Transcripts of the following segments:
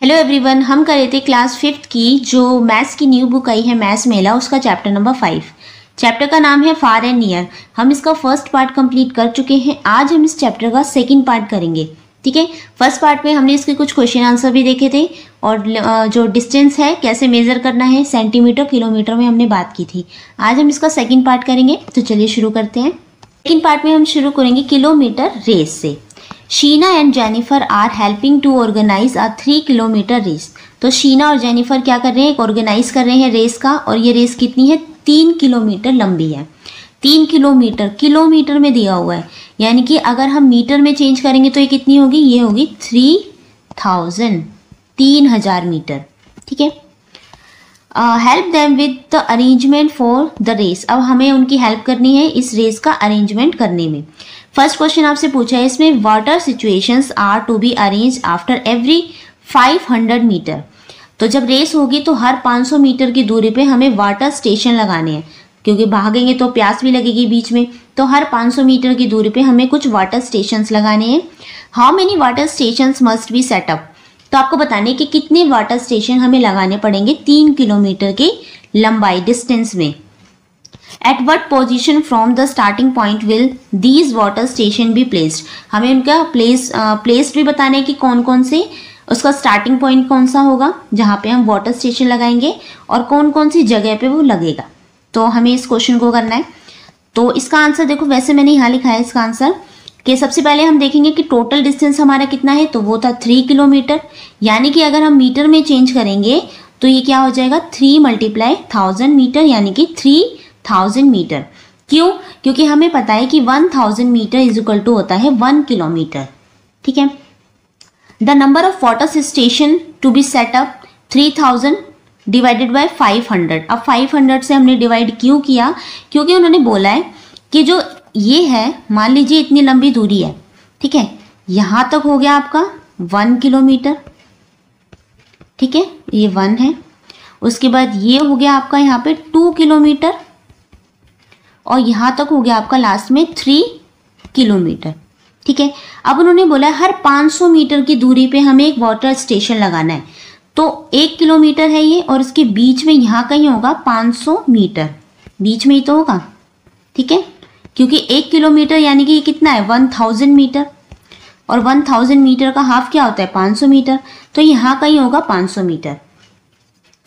Hello everyone, हम कर रहे थे क्लास 5th की जो मैथ्स की न्यू बुक आई है मैथ्स मेला, उसका चैप्टर नंबर 5। चैप्टर का नाम है फार एंड नियर। हम इसका फर्स्ट पार्ट कंप्लीट कर चुके हैं। आज हम इस चैप्टर का सेकंड पार्ट करेंगे। ठीक है, फर्स्ट पार्ट में हमने इसके कुछ क्वेश्चन आंसर भी देखे थे और जो डिस्टेंस है कैसे मेजर करना है सेंटीमीटर किलोमीटर में हमने बात की थी। आज हम इसका सेकेंड पार्ट करेंगे, तो चलिए शुरू करते हैं। सेकेंड पार्ट में हम शुरू करेंगे किलोमीटर रेस से। Sheena and Jennifer are helping to organise a 3 kilometre race. तो शीना और जेनिफर क्या कर रहे हैं, ऑर्गेनाइज कर रहे हैं रेस का। और ये रेस कितनी है, 3 किलोमीटर लंबी है। 3 किलोमीटर किलोमीटर में दिया हुआ है, यानी कि अगर हम मीटर में चेंज करेंगे तो ये कितनी होगी, ये होगी 3000 मीटर। ठीक है, help them with the arrangement for the race. अब हमें उनकी हेल्प करनी है इस रेस का अरेंजमेंट करने में। फर्स्ट क्वेश्चन आपसे पूछा है इसमें, water situations are to be arrange after every 500 metre. तो जब रेस होगी तो हर 500 मीटर की दूरी पे हमें वाटर स्टेशन लगाने हैं, क्योंकि भागेंगे तो प्यास भी लगेगी बीच में। तो हर 500 मीटर की दूरी पे हमें कुछ वाटर स्टेशंस लगाने हैं। How many water stations must be set up. तो आपको बताने कि कितने वाटर स्टेशन हमें लगाने पड़ेंगे 3 किलोमीटर की लंबाई डिस्टेंस में। At what position from the starting point will these water station be placed. हमें उनका प्लेस भी बताने कि कौन कौन से, उसका स्टार्टिंग पॉइंट कौन सा होगा जहाँ पे हम वाटर स्टेशन लगाएंगे और कौन कौन सी जगह पे वो लगेगा। तो हमें इस क्वेश्चन को करना है। तो इसका आंसर देखो, वैसे मैंने यहाँ लिखा है इसका आंसर कि सबसे पहले हम देखेंगे कि टोटल डिस्टेंस हमारा कितना है, तो वो था 3 किलोमीटर। यानी कि अगर हम मीटर में चेंज करेंगे तो ये क्या हो जाएगा, 3 × 1000 मीटर, यानी कि 3000 मीटर। क्यों, क्योंकि हमें पता है कि 1000 मीटर इज इक्वल टू होता है 1 किलोमीटर। ठीक है, the number of water station to be setup 3000 divided by 500। अब 500 से हमने डिवाइड क्यों किया, क्योंकि उन्होंने बोला है कि जो ये है, मान लीजिए इतनी लंबी दूरी है, ठीक है, यहाँ तक हो गया आपका 1 किलोमीटर। ठीक है, ये 1 है। उसके बाद ये हो गया आपका यहाँ पे 2 किलोमीटर और यहाँ तक हो गया आपका लास्ट में 3 किलोमीटर। ठीक है, अब उन्होंने बोला हर 500 मीटर की दूरी पे हमें एक वाटर स्टेशन लगाना है। तो 1 किलोमीटर है ये और इसके बीच में यहाँ कहीं होगा 500 मीटर, बीच में ही तो होगा। ठीक है, क्योंकि 1 किलोमीटर यानी कि ये कितना है 1000 मीटर, और 1000 मीटर का हाफ क्या होता है 500 मीटर। तो यहाँ कहीं होगा 500 मीटर।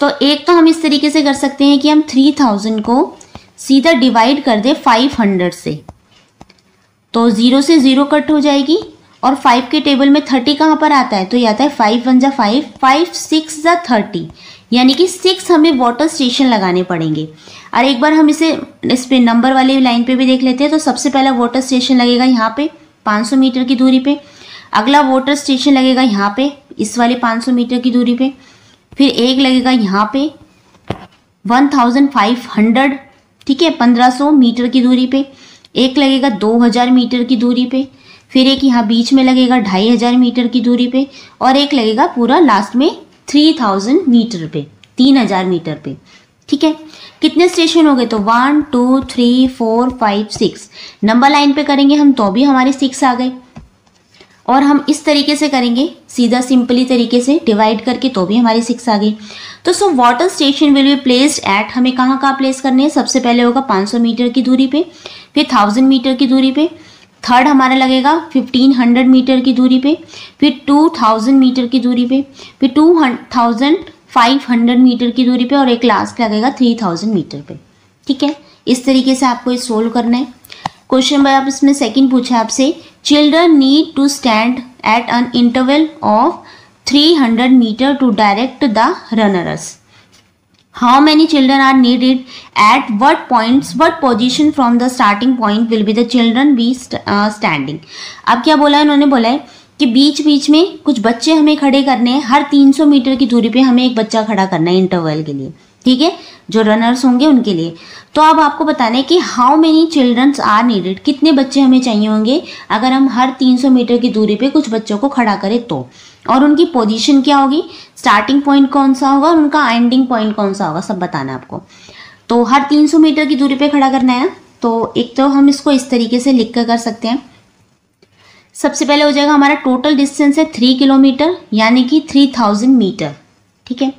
तो एक तो हम इस तरीके से कर सकते हैं कि हम 3000 को सीधा डिवाइड कर दे 500 से, तो 0 से 0 कट हो जाएगी और 5 के टेबल में 30 कहाँ पर आता है, तो ये आता है 5 × 1 = 5, 5 × 6 = 30, यानी कि 6 हमें वाटर स्टेशन लगाने पड़ेंगे। और एक बार हम इस पे नंबर वाली लाइन पे भी देख लेते हैं। तो सबसे पहला वाटर स्टेशन लगेगा यहाँ पे 500 मीटर की दूरी पे, अगला वाटर स्टेशन लगेगा यहाँ पे इस वाले 500 मीटर की दूरी पे, फिर एक लगेगा यहाँ पे 1500, ठीक है, 1500 मीटर की दूरी पे, एक लगेगा 2000 मीटर की दूरी पे, फिर एक यहाँ बीच में लगेगा 2500 मीटर की दूरी पे, और एक लगेगा पूरा लास्ट में 3000 मीटर पे, 3000 मीटर पे। ठीक है, कितने स्टेशन हो गए, तो 1 2 3 4 5 6 नंबर लाइन पे करेंगे हम तो भी हमारे 6 आ गए, और हम इस तरीके से करेंगे सीधा सिंपली तरीके से डिवाइड करके तो भी हमारे 6 आ गए। तो so water station will be placed at, हमें कहाँ कहाँ प्लेस करने हैं, सबसे पहले होगा 500 मीटर की दूरी पे, फिर 1000 मीटर की दूरी पे, थर्ड हमारा लगेगा 1500 मीटर की दूरी पे, फिर 2000 मीटर की दूरी पे, फिर 2500 मीटर की दूरी पे, और एक लास्ट लगेगा 3000 मीटर पे। ठीक है, इस तरीके से आपको ये सोल्व करना है। क्वेश्चन नंबर आप इसमें सेकंड पूछा है आपसे, children need to stand at an interval of 300 metre to direct the runners. How many children are needed at what points, what position from the starting point will be the children be standing. अब क्या बोला है, उन्होंने बोला है कि बीच बीच में कुछ बच्चे हमें खड़े करने हैं, हर 300 मीटर की दूरी पे हमें एक बच्चा खड़ा करना है इंटरवल के लिए। ठीक है, जो रनर्स होंगे उनके लिए। तो अब आपको बताना है कि how many childrens are needed, कितने बच्चे हमें चाहिए होंगे अगर हम हर 300 मीटर की दूरी पे कुछ बच्चों को खड़ा करें तो, और उनकी पोजीशन क्या होगी, स्टार्टिंग पॉइंट कौन सा होगा और उनका एंडिंग पॉइंट कौन सा होगा, सब बताना है आपको। तो हर 300 मीटर की दूरी पे खड़ा करना है। तो एक तो हम इसको इस तरीके से लिख कर सकते हैं, सबसे पहले हो जाएगा हमारा टोटल डिस्टेंस है 3 किलोमीटर यानी कि 3000 मीटर, ठीक है।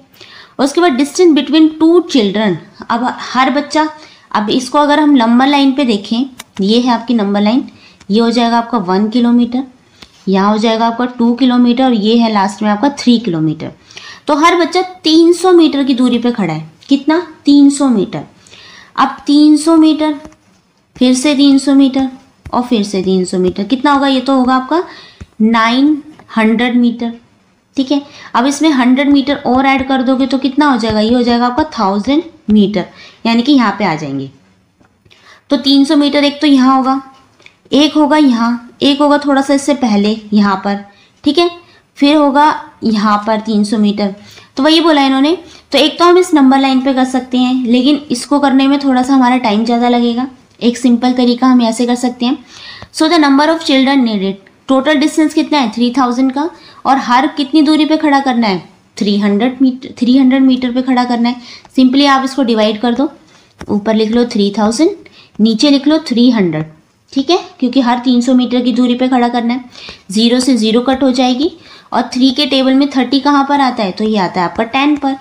उसके बाद डिस्टेंस बिटवीन टू चिल्ड्रन, अब हर बच्चा, अब इसको अगर हम नंबर लाइन पे देखें, ये है आपकी नंबर लाइन, ये हो जाएगा आपका 1 किलोमीटर, यहाँ हो जाएगा आपका 2 किलोमीटर और ये है लास्ट में आपका 3 किलोमीटर। तो हर बच्चा 300 मीटर की दूरी पे खड़ा है। कितना? 300 मीटर। अब 300 मीटर, फिर से 300 मीटर और फिर से 300 मीटर, कितना होगा? ये तो होगा आपका 900 मीटर, ठीक है। अब इसमें 100 मीटर और ऐड कर दोगे तो कितना हो जाएगा? ये हो जाएगा आपका 1000 मीटर, यानी कि यहाँ पे आ जाएंगे। तो 300 मीटर एक तो यहाँ होगा, एक होगा यहाँ, एक होगा थोड़ा सा इससे पहले यहाँ पर, ठीक है, फिर होगा यहाँ पर 300 मीटर। तो वही बोला इन्होंने। तो एक तो हम इस नंबर लाइन पे कर सकते हैं, लेकिन इसको करने में थोड़ा सा हमारा टाइम ज़्यादा लगेगा। एक सिंपल तरीका हम ऐसे कर सकते हैं। So the number of children needed, total distance कितना है? 3000 का, और हर कितनी दूरी पे खड़ा करना है? 300 मीटर पे खड़ा करना है। सिंपली आप इसको डिवाइड कर दो, ऊपर लिख लो 3000, नीचे लिख लो 300, ठीक है, क्योंकि हर 300 मीटर की दूरी पे खड़ा करना है। 0 से 0 कट हो जाएगी, और 3 के टेबल में 30 कहाँ पर आता है? तो ये आता है आपका 10 पर।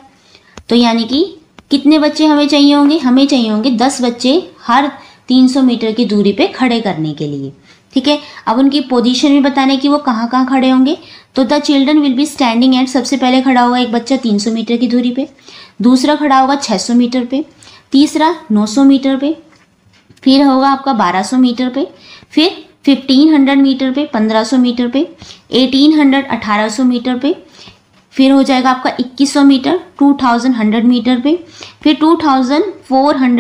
तो यानी कि कितने बच्चे हमें चाहिए होंगे? हमें चाहिए होंगे 10 बच्चे हर 300 मीटर की दूरी पे खड़े करने के लिए, ठीक है। अब उनकी पोजीशन भी बताने की वो कहाँ कहाँ खड़े होंगे। तो the children will be standing at, सबसे पहले खड़ा होगा एक बच्चा 300 मीटर की दूरी पे, दूसरा खड़ा होगा 600 मीटर पे, तीसरा 900 मीटर पे, फिर होगा आपका 1200 मीटर पे, फिर 1500 मीटर पे, 1500 मीटर पे, 1800 1800 मीटर पे, फिर हो जाएगा आपका 2100 मीटर 2100 मीटर पे, फिर 2400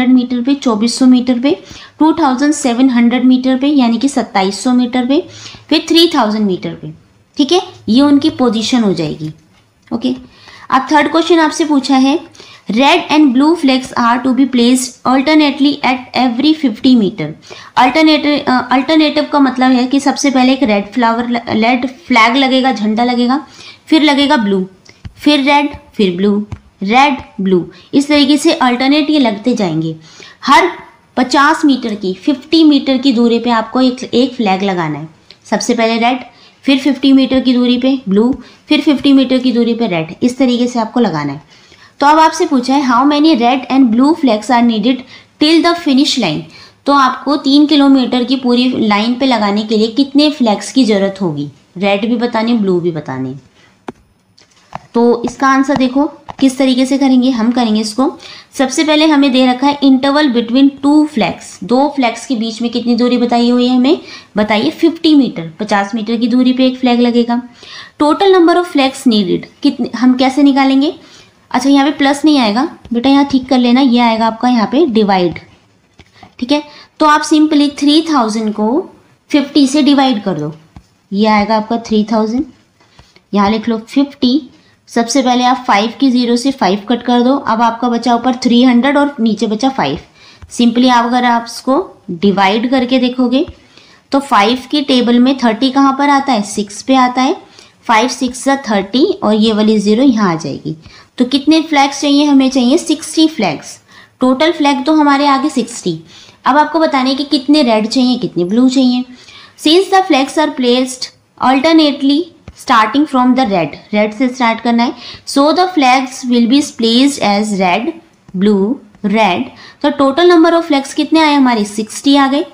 मीटर पे, 2400 मीटर पे, 2700 मीटर पे यानी कि 2700 मीटर पे, फिर 3000 मीटर पे, ठीक है। ये उनकी पोजीशन हो जाएगी, ओके। अब थर्ड क्वेश्चन आपसे पूछा है, red and blue flags are to be placed alternately at every 50 metre. Alternative का मतलब है कि सबसे पहले एक रेड फ्लैग लगेगा, झंडा लगेगा, फिर लगेगा ब्लू, फिर रेड, फिर ब्लू, रेड ब्लू, इस तरीके से अल्टरनेट ये लगते जाएंगे। हर 50 मीटर की 50 मीटर की दूरी पे आपको एक फ्लैग लगाना है। सबसे पहले रेड, फिर 50 मीटर की दूरी पे ब्लू, फिर 50 मीटर की दूरी पे रेड, इस तरीके से आपको लगाना है। तो अब आपसे पूछा है how many red and blue flags are needed till the finish line. तो आपको 3 किलोमीटर की पूरी लाइन पे लगाने के लिए कितने फ्लैग्स की जरूरत होगी? रेड भी बताने, ब्लू भी बताने। तो इसका आंसर देखो किस तरीके से करेंगे। हम करेंगे इसको, सबसे पहले हमें दे रखा है इंटरवल बिटवीन 2 फ्लैग्स, 2 फ्लैग्स के बीच में कितनी दूरी बताई हुई है हमें? बताइए 50 मीटर, 50 मीटर की दूरी पे एक फ्लैग लगेगा। Total number of flags needed कितने, हम कैसे निकालेंगे? अच्छा यहाँ पे प्लस नहीं आएगा बेटा, यहाँ ठीक कर लेना, ये आएगा आपका यहाँ पे डिवाइड, ठीक है। तो आप सिंपली 3000 को 50 से डिवाइड कर दो, ये आएगा आपका 3000, यहाँ लिख लो 50। सबसे पहले आप 5 की 0 से 5 कट कर दो, अब आपका बचा ऊपर 300 और नीचे बचा 5। सिंपली आप अगर आप इसको डिवाइड करके देखोगे तो 5 की टेबल में 30 कहाँ पर आता है? 6 पे आता है। 5 6 30 और ये वाली 0 यहाँ आ जाएगी। तो कितने फ्लैग्स चाहिए? हमें चाहिए 60 फ्लैग्स। टोटल फ्लैग तो हमारे आगे 60। अब आपको बताने कि कितने रेड चाहिए, कितने ब्लू चाहिए। Since the flags are placed alternately starting from the red, red से स्टार्ट करना है। So the flags will be placed as red, blue, red. तो टोटल नंबर ऑफ फ्लैग्स कितने आए हमारे? 60 आ गए।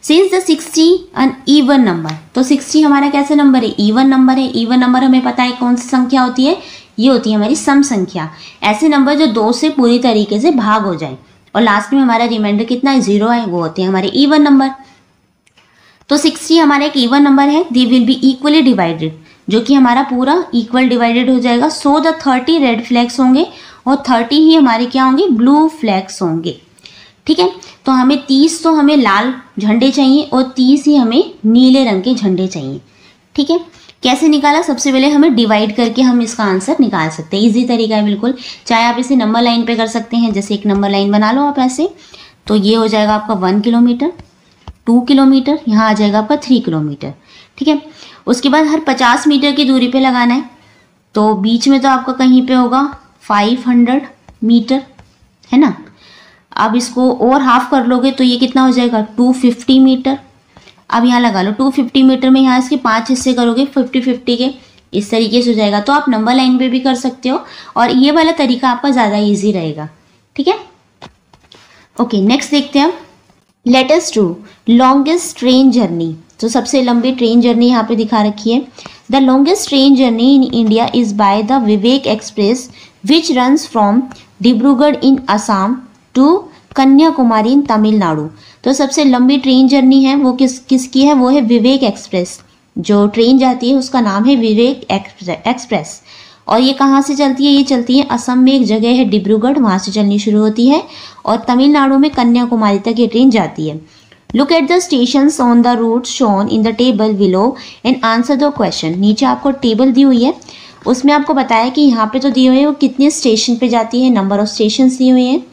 Since the 60 an even number, तो 60 हमारा कैसे नंबर है? इवन नंबर है। इवन नंबर हमें पता है कौन सी संख्या होती है? ये होती है हमारी सम संख्या। ऐसे नंबर जो 2 से पूरी तरीके से भाग हो जाए और लास्ट में हमारा रिमाइंडर कितना है? 0 है, वो होते हैं हमारे इवन नंबर। तो 60 हमारा एक इवन नंबर है। They will be equally divided, जो कि हमारा पूरा इक्वल डिवाइडेड हो जाएगा। सो द 30 रेड फ्लैग्स होंगे और 30 ही हमारे क्या होंगे? ब्लू फ्लैग्स होंगे, ठीक है। तो हमें 30 तो हमें लाल झंडे चाहिए और 30 ही हमें नीले रंग के झंडे चाहिए, ठीक है। कैसे निकाला? सबसे पहले हमें डिवाइड करके हम इसका आंसर निकाल सकते हैं। इजी तरीका है बिल्कुल। चाहे आप इसे नंबर लाइन पे कर सकते हैं, जैसे एक नंबर लाइन बना लो आप ऐसे, तो ये हो जाएगा आपका 1 किलोमीटर, 2 किलोमीटर, यहाँ आ जाएगा आपका 3 किलोमीटर, ठीक है। उसके बाद हर 50 मीटर की दूरी पे लगाना है, तो बीच में तो आपका कहीं पे होगा 500 मीटर, है ना। अब इसको और हाफ कर लोगे तो ये कितना हो जाएगा? 250 मीटर। अब यहाँ लगा लो 250 मीटर में यहाँ इसके 5 हिस्से करोगे 50-50 के, इस तरीके से हो जाएगा। तो आप नंबर लाइन पे भी कर सकते हो और ये वाला तरीका आपका ज़्यादा ईजी रहेगा, ठीक है। ओके, नेक्स्ट देखते हैं हम। Late us do longest train journey. तो सबसे लंबी ट्रेन जर्नी यहाँ पे दिखा रखी है। The longest train journey in India is by the Vivek express which runs from Dibrugarh in Assam to Kanyakumari इन तमिलनाडु। तो सबसे लंबी ट्रेन जर्नी है वो किसकी है? वो है विवेक एक्सप्रेस। जो ट्रेन जाती है उसका नाम है विवेक एक्सप्रेस। और ये कहाँ से चलती है? ये चलती है असम में एक जगह है डिब्रूगढ़, वहाँ से चलनी शुरू होती है और तमिलनाडु में कन्याकुमारी तक ये ट्रेन जाती है। Look at the stations on the route shown in the table below and answer the question. नीचे आपको टेबल दी हुई है, उसमें आपको बताया कि यहाँ पे तो दिए हुए हैं वो कितने स्टेशन पे जाती है, नंबर ऑफ स्टेशन दिए हुए हैं,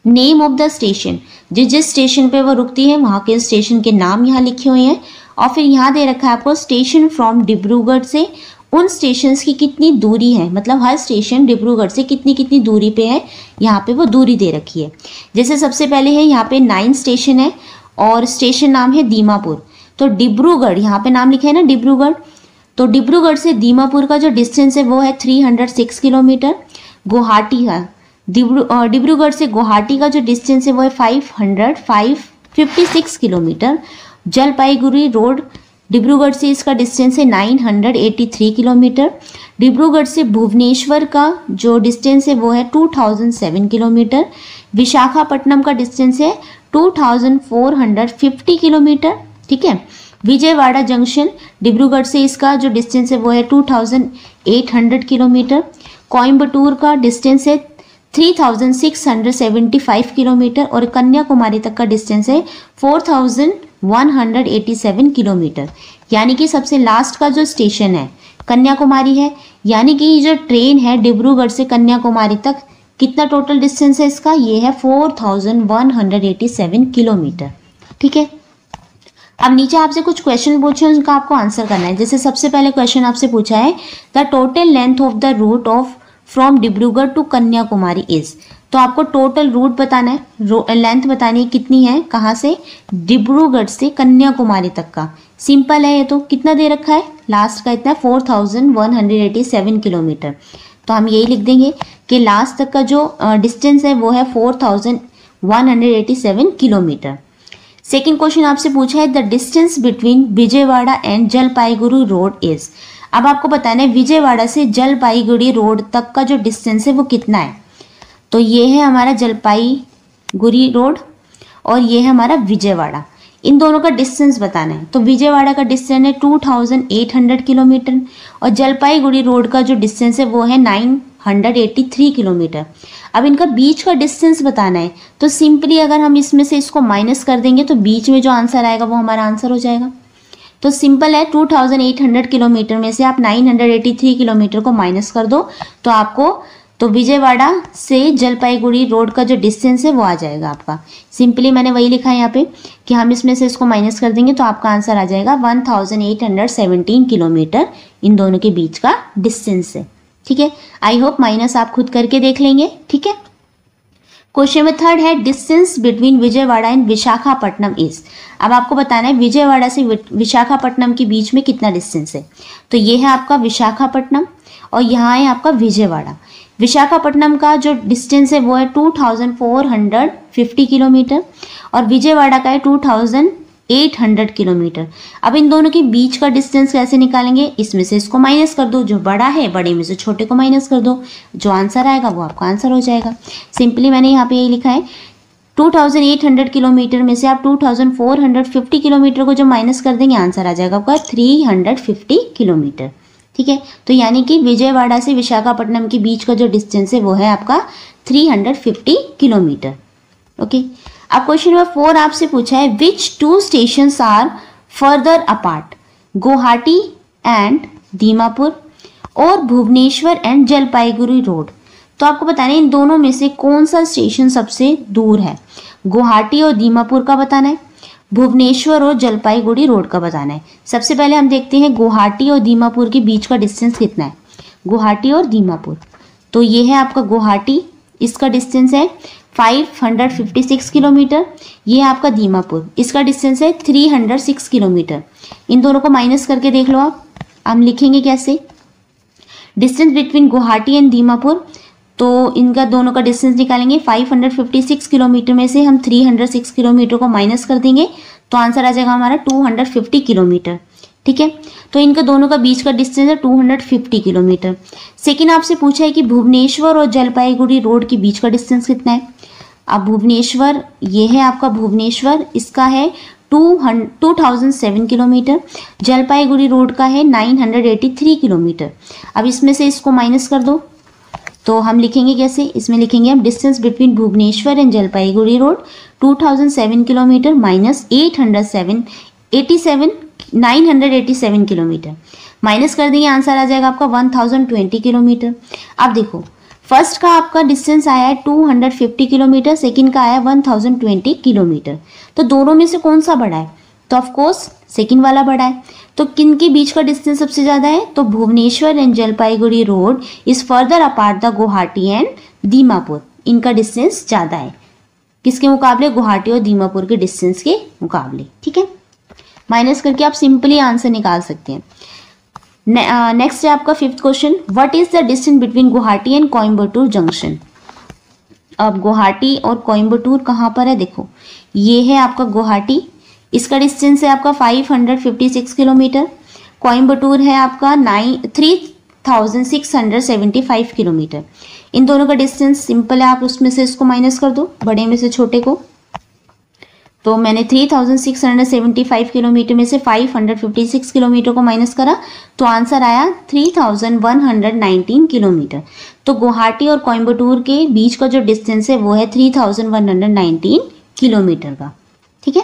नेम ऑफ द स्टेशन, जिस स्टेशन पे वो रुकती है वहाँ के स्टेशन के नाम यहाँ लिखे हुए हैं। और फिर यहाँ दे रखा है आपको स्टेशन फ्रॉम डिब्रूगढ़ से उन स्टेशंस की कितनी दूरी है, मतलब हर स्टेशन डिब्रूगढ़ से कितनी दूरी पे है, यहाँ पे वो दूरी दे रखी है। जैसे सबसे पहले है यहाँ पे 9 स्टेशन है और स्टेशन नाम है दीमापुर। तो डिब्रूगढ़ यहाँ पे नाम लिखा है ना डिब्रूगढ़, तो डिब्रूगढ़ से दीमापुर का जो डिस्टेंस है वो है 306 किलोमीटर। गुवाहाटी का डिब्रूगढ़ से गुवाहाटी का जो डिस्टेंस है वो है 556 किलोमीटर। जलपाईगुड़ी रोड डिब्रूगढ़ से इसका डिस्टेंस है 983 किलोमीटर। डिब्रूगढ़ से भुवनेश्वर का जो डिस्टेंस है वो है 2007 किलोमीटर। विशाखापट्टनम का डिस्टेंस है 2450 किलोमीटर, ठीक है। विजयवाड़ा जंक्शन डिब्रूगढ़ से इसका जो डिस्टेंस है वो है 2800 किलोमीटर। कोयम्बटूर का डिस्टेंस है 3675 किलोमीटर और कन्याकुमारी तक का डिस्टेंस है 4187 किलोमीटर। यानी कि सबसे लास्ट का जो स्टेशन है कन्याकुमारी है, यानी कि जो ट्रेन है डिब्रूगढ़ से कन्याकुमारी तक कितना टोटल डिस्टेंस है इसका? ये है 4187 किलोमीटर, ठीक है। अब नीचे आपसे कुछ क्वेश्चन पूछे उनका आपको आंसर करना है। जैसे सबसे पहले क्वेश्चन आपसे पूछा है the total length of the route of from Dibrugarh to Kanyakumari is. तो आपको टोटल रूट बताना है, लेंथ बतानी है कितनी है, कहाँ से? डिब्रूगढ़ से कन्याकुमारी तक का। सिंपल है ये, तो कितना दे रखा है लास्ट का? इतना 4187 किलोमीटर। तो हम यही लिख देंगे कि लास्ट तक का जो डिस्टेंस है वो है 4187 किलोमीटर। सेकेंड क्वेश्चन आपसे पूछा है the distance between Vijayawada and Jalpaiguri Road is. अब आपको बताना है विजयवाड़ा से जलपाईगुड़ी रोड तक का जो डिस्टेंस है वो कितना है। तो ये है हमारा जलपाईगुड़ी रोड और ये है हमारा विजयवाड़ा, इन दोनों का डिस्टेंस बताना है। तो विजयवाड़ा का डिस्टेंस है 2800 किलोमीटर और जलपाईगुड़ी रोड का जो डिस्टेंस है वो है 983 किलोमीटर। अब इनका बीच का डिस्टेंस बताना है, तो सिंपली अगर हम इसमें से इसको माइनस कर देंगे तो बीच में जो आंसर आएगा वो हमारा आंसर हो जाएगा। तो सिंपल है, 2800 किलोमीटर में से आप 983 किलोमीटर को माइनस कर दो तो आपको तो विजयवाड़ा से जलपाईगुड़ी रोड का जो डिस्टेंस है वो आ जाएगा आपका। सिंपली मैंने वही लिखा है यहाँ पे कि हम इसमें से इसको माइनस कर देंगे तो आपका आंसर आ जाएगा 1817 किलोमीटर इन दोनों के बीच का डिस्टेंस है, ठीक है। आई होप माइनस आप खुद करके देख लेंगे, ठीक है। क्वेश्चन में थर्ड है distance between Vijayawada and Visakhapatnam is. अब आपको बताना है विजयवाड़ा से विशाखापट्टनम के बीच में कितना डिस्टेंस है। तो ये है आपका विशाखापट्टनम और यहाँ है आपका विजयवाड़ा। विशाखापट्टनम का जो डिस्टेंस है वो है 2450 किलोमीटर और विजयवाड़ा का है 2800 किलोमीटर। अब इन दोनों के बीच का डिस्टेंस कैसे निकालेंगे? इसमें से इसको माइनस कर दो, जो बड़ा है बड़े में से छोटे को माइनस कर दो, जो आंसर आएगा वो आपका आंसर हो जाएगा। सिंपली मैंने यहाँ पे यही लिखा है 2800 किलोमीटर में से आप 2450 किलोमीटर को जो माइनस कर देंगे आंसर आ जाएगा आपका 350 किलोमीटर, ठीक है। तो यानी कि विजयवाड़ा से विशाखापट्टनम के बीच का जो डिस्टेंस है वो है आपका 350 किलोमीटर, ओके। अब क्वेश्चन नंबर 4 आपसे पूछा है which 2 stations are further apart, Guwahati and Dimapur और भुवनेश्वर एंड जलपाईगुड़ी रोड। तो आपको बताना है इन दोनों में से कौन सा स्टेशन सबसे दूर है। गुवाहाटी और दीमापुर का बताना है, भुवनेश्वर और जलपाईगुड़ी रोड का बताना है। सबसे पहले हम देखते हैं गुवाहाटी और दीमापुर के बीच का डिस्टेंस कितना है। गुवाहाटी और दीमापुर, तो ये है आपका गुवाहाटी, इसका डिस्टेंस है 556 किलोमीटर। ये है आपका दीमापुर, इसका डिस्टेंस है 306 किलोमीटर। इन दोनों को माइनस करके देख लो आप। हम लिखेंगे कैसे, distance between Guwahati and Dimapur, तो इनका दोनों का डिस्टेंस निकालेंगे। 556 किलोमीटर में से हम 306 किलोमीटर को माइनस कर देंगे तो आंसर आ जाएगा हमारा 250 किलोमीटर। ठीक है, तो इनका दोनों का बीच का डिस्टेंस है 250 किलोमीटर। सेकेंड आपसे पूछा है कि भुवनेश्वर और जलपाईगुड़ी रोड के बीच का डिस्टेंस कितना है। अब भुवनेश्वर, ये है आपका भुवनेश्वर, इसका है 2007 किलोमीटर। जलपाईगुड़ी रोड का है 983 किलोमीटर। अब इसमें से इसको माइनस कर दो तो हम लिखेंगे कैसे, इसमें लिखेंगे हम distance between Bhubaneswar and Jalpaiguri Road 2007 kilometre minus 987 kilometre. Minus कर देंगे, आंसर आ जाएगा आपका 1020 किलोमीटर। अब देखो, फर्स्ट का आपका डिस्टेंस आया है 250 किलोमीटर, सेकंड का आया 1020 किलोमीटर। तो दोनों में से कौन सा बड़ा है, तो ऑफ कोर्स सेकंड वाला बड़ा है। तो किन के बीच का डिस्टेंस सबसे ज़्यादा है, तो Bhubaneswar and Jalpaiguri Road is further apart the Guwahati and Dimapur, इनका डिस्टेंस ज़्यादा है किसके मुकाबले, गुवाहाटी और दीमापुर के डिस्टेंस के मुकाबले। ठीक है, माइनस करके आप सिंपली आंसर निकाल सकते हैं। नेक्स्ट है आपका fifth question, what is the distance between Guwahati and Coimbatore junction. अब गुवाहाटी और कोयम्बटूर कहाँ पर है, देखो ये है आपका गुवाहाटी, इसका डिस्टेंस है आपका 556 किलोमीटर। कोयम्बटूर है आपका 3675 किलोमीटर। इन दोनों का डिस्टेंस सिंपल है, आप उसमें से इसको माइनस कर दो, बड़े में से छोटे को। तो मैंने 3675 किलोमीटर में से 556 किलोमीटर को माइनस करा तो आंसर आया 3119 किलोमीटर। तो गुवाहाटी और कोयम्बटूर के बीच का जो डिस्टेंस है वो है 3119 किलोमीटर का। ठीक है,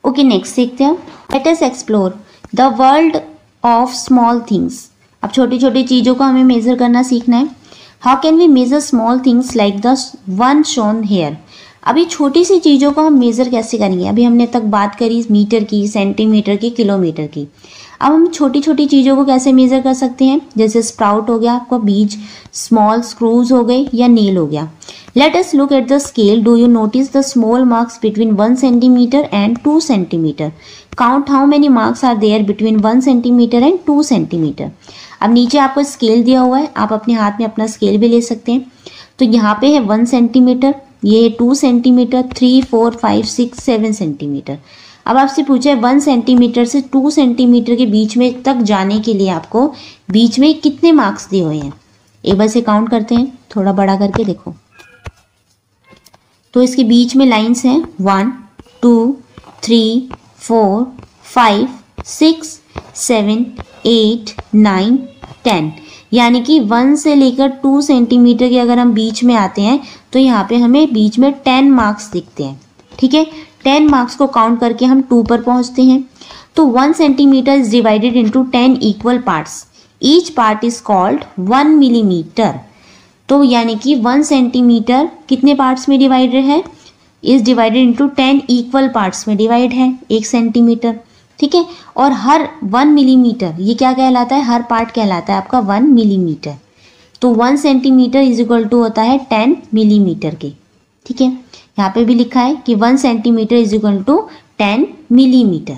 ओके नेक्स्ट देखते हैं, let us explore the world of small things. अब छोटी छोटी चीज़ों को हमें मेजर करना सीखना है। How can we measure small things like the one shown here. अभी छोटी सी चीज़ों को हम मेज़र कैसे करेंगे, अभी हमने तक बात करी मीटर की, सेंटीमीटर की, किलोमीटर की। अब हम छोटी छोटी चीज़ों को कैसे मेज़र कर सकते हैं, जैसे स्प्राउट हो गया आपका बीज, स्मॉल स्क्रूज हो गए या नील हो गया। Let us look at the scale, do you notice the small marks between 1 centimetre and 2 centimetre. Count how many marks are there between 1 centimetre and 2 centimetre. अब नीचे आपको स्केल दिया हुआ है, आप अपने हाथ में अपना स्केल भी ले सकते हैं। तो यहाँ पे है 1 सेंटीमीटर, ये 2 सेंटीमीटर, 3, 4, 5, 6, 7 सेंटीमीटर। अब आपसे पूछा है 1 सेंटीमीटर से 2 सेंटीमीटर के बीच में तक जाने के लिए आपको बीच में कितने मार्क्स दिए हुए हैं। एक बार से काउंट करते हैं, थोड़ा बड़ा करके देखो। तो इसके बीच में लाइंस हैं 1, 2, 3, 4, 5, 6, 7, 8, 9, 10। यानी कि 1 से लेकर 2 सेंटीमीटर के अगर हम बीच में आते हैं तो यहाँ पे हमें बीच में 10 मार्क्स दिखते हैं। ठीक है, 10 मार्क्स को काउंट करके हम 2 पर पहुँचते हैं। तो 1 centimetre is divided into 10 equal parts, each part is called 1 millimetre. तो यानी कि 1 सेंटीमीटर कितने पार्ट्स में डिवाइडेड है, is divided into 10 equal parts में डिवाइड है 1 सेंटीमीटर। ठीक है, और हर 1 मिलीमीटर ये क्या कहलाता है, हर पार्ट कहलाता है आपका 1 मिलीमीटर। तो 1 सेंटीमीटर इज इक्वल टू होता है 10 मिलीमीटर के। ठीक है, यहाँ पे भी लिखा है कि 1 centimetre is equal to 10 millimetre.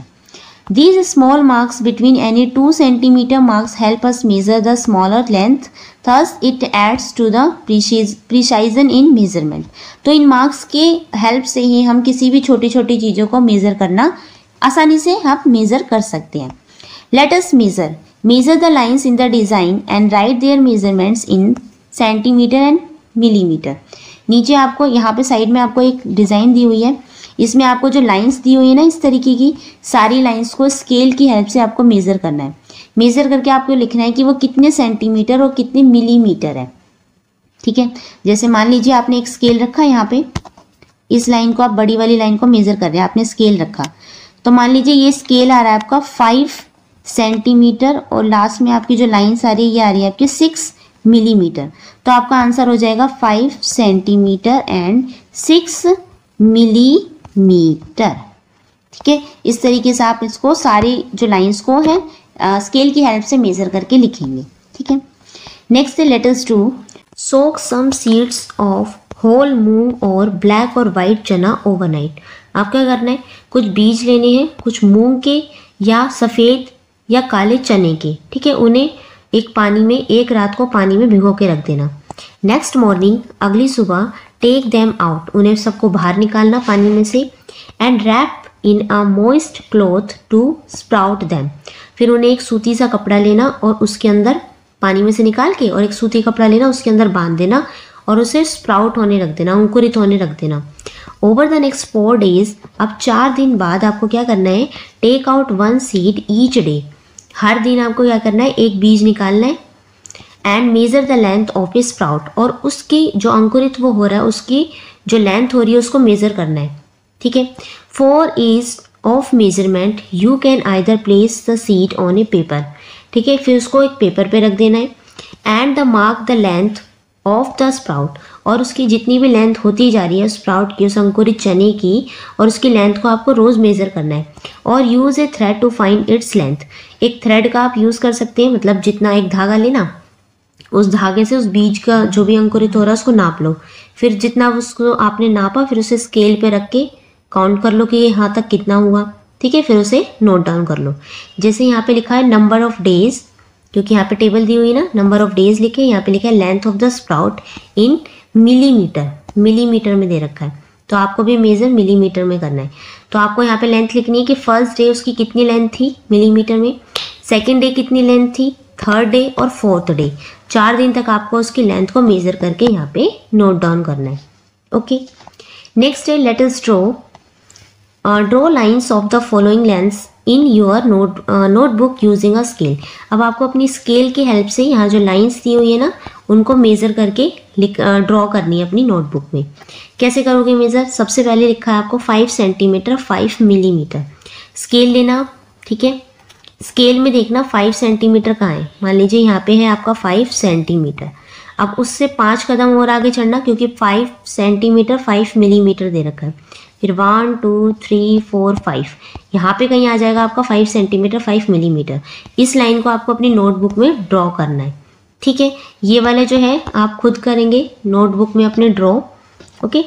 These small marks between any 2 centimeter marks help us measure the smaller length, thus it adds to the precision in measurement। तो इन मार्क्स के हेल्प से ही हम किसी भी छोटी छोटी चीज़ों को मेज़र करना आसानी से हम मेज़र कर सकते हैं। Let us measure the lines in the design and write their measurements in centimeter and millimeter। नीचे आपको यहाँ पे साइड में आपको एक डिज़ाइन दी हुई है, इसमें आपको जो लाइंस दी हुई है ना इस तरीके की, सारी लाइंस को स्केल की हेल्प से आपको मेज़र करना है। मेज़र करके आपको लिखना है कि वो कितने सेंटीमीटर और कितने मिलीमीटर है। ठीक है, जैसे मान लीजिए आपने एक स्केल रखा है, यहाँ पे इस लाइन को आप बड़ी वाली लाइन को मेज़र कर रहे हैं, आपने स्केल रखा। तो मान लीजिए ये स्केल आ रहा है आपका 5 सेंटीमीटर और लास्ट में आपकी जो लाइन्स आ रही है ये आ रही है आपकी 6 मिलीमीटर। तो आपका आंसर हो जाएगा 5 सेंटीमीटर एंड 6 मिलीमीटर। ठीक है, इस तरीके से आप इसको सारी जो लाइंस को है स्केल की हेल्प से मेज़र करके लिखेंगे। ठीक है, नेक्स्ट है let us do soak some seeds of whole moong और ब्लैक और वाइट चना ओवरनाइट। आप क्या करना है, कुछ बीज लेने हैं, कुछ मूंग के या सफ़ेद या काले चने के, ठीक है, उन्हें एक पानी में, एक रात को पानी में भिगो के रख देना। नेक्स्ट मॉर्निंग, अगली सुबह, टेक देम आउट, उन्हें सबको बाहर निकालना पानी में से, and wrap in a moist cloth to sprout them, फिर उन्हें एक सूती सा कपड़ा लेना और उसके अंदर पानी में से निकाल के, और एक सूती कपड़ा लेना, उसके अंदर बांध देना और उसे स्प्राउट होने रख देना, अंकुरित होने रख देना। ओवर द नेक्स्ट 4 days, अब 4 दिन बाद आपको क्या करना है, take out 1 seed each day, हर दिन आपको क्या करना है, एक बीज निकालना है, and measure the length of a sprout, और उसकी जो अंकुरित वो हो रहा है उसकी जो लेंथ हो रही है उसको मेजर करना है, ठीक है। 4 ease of measurement you can either place the seed on A paper, ठीक है, फिर उसको एक पेपर पे रख देना है, and the mark the length of the sprout, और उसकी जितनी भी लेंथ होती जा रही है स्प्राउट की, उस अंकुरित चने की, और उसकी लेंथ को आपको रोज़ मेज़र करना है। और use a thread to find its length, एक थ्रेड का आप यूज़ कर सकते हैं, मतलब जितना एक धागा लेना, उस धागे से उस बीज का जो भी अंकुरित हो रहा है उसको नाप लो, फिर जितना उसको आपने नापा फिर उसे स्केल पे रख के काउंट कर लो कि ये यहाँ तक कितना हुआ, ठीक है, फिर उसे नोट डाउन कर लो। जैसे यहाँ पे लिखा है नंबर ऑफ डेज, क्योंकि यहाँ पे टेबल दी हुई है ना, नंबर ऑफ डेज लिखे, यहाँ पे लिखा है length of the sprout in millimetre, millimetre में दे रखा है, तो आपको भी मेजर मिलीमीटर में करना है। तो आपको यहाँ पे लेंथ लिखनी है कि फर्स्ट डे उसकी कितनी लेंथ थी मिलीमीटर में, सेकेंड डे कितनी लेंथ थी, थर्ड डे और फोर्थ डे, 4 दिन तक आपको उसकी लेंथ को मेजर करके यहाँ पे नोट डाउन करना है। ओके, नेक्स्ट है let us draw lines of the following lengths in your notebook using a scale. अब आपको अपनी स्केल की हेल्प से यहाँ जो लाइन्स दी हुई है ना उनको मेज़र करके ड्रॉ करनी है अपनी नोटबुक में। कैसे करोगे मेज़र, सबसे पहले लिखा है आपको 5 सेंटीमीटर 5 मिलीमीटर, स्केल लेना, ठीक है, स्केल में देखना 5 सेंटीमीटर कहाँ है, मान लीजिए यहाँ पे है आपका 5 सेंटीमीटर। अब उससे 5 कदम और आगे चढ़ना, क्योंकि 5 सेंटीमीटर 5 मिलीमीटर दे रखा है, फिर 1 2 3 4 5, यहाँ पे कहीं आ जाएगा आपका 5 सेंटीमीटर 5 मिलीमीटर। इस लाइन को आपको अपनी नोटबुक में ड्रॉ करना है, ठीक है। ये वाले जो है आप खुद करेंगे नोटबुक में अपने ड्रॉ। ओके,